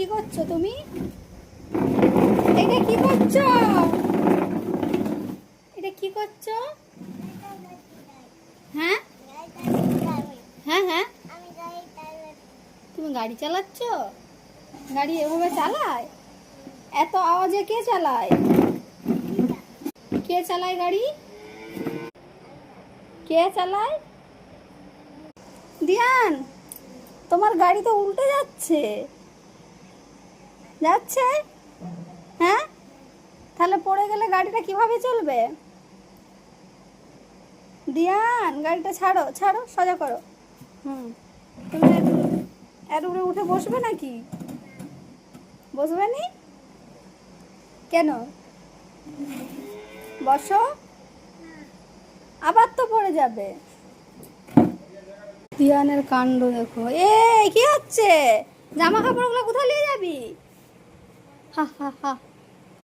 কি করছো তুমি? এটা কি করছো? এটা কি করছো? হ্যাঁ হ্যাঁ হ্যাঁ, তুমি গাড়ি চালাচ্ছ? গাড়ি এভাবে চালায়? এত আওয়াজে কে চালায়? কে চালায় গাড়ি? কে চালায়? দিয়ান, তোমার গাড়ি তো উল্টে যাচ্ছে। যাচ্ছে? হ্যাঁ, তাহলে পড়ে গেলে গাড়িটা কিভাবে চলবে? দিয়ান, গাড়িটা ছাড়ো ছাড়ো, সোজা করো। তুমি এর উপরে উঠে বসবে নাকি? বসবে নি? কেন? বসো। আবার তো পড়ে যাবে। দিয়ানের কাণ্ড দেখো। কি হচ্ছে? জামা কাপড়গুলো কোথায় নিয়ে যাবি? হা হা হা।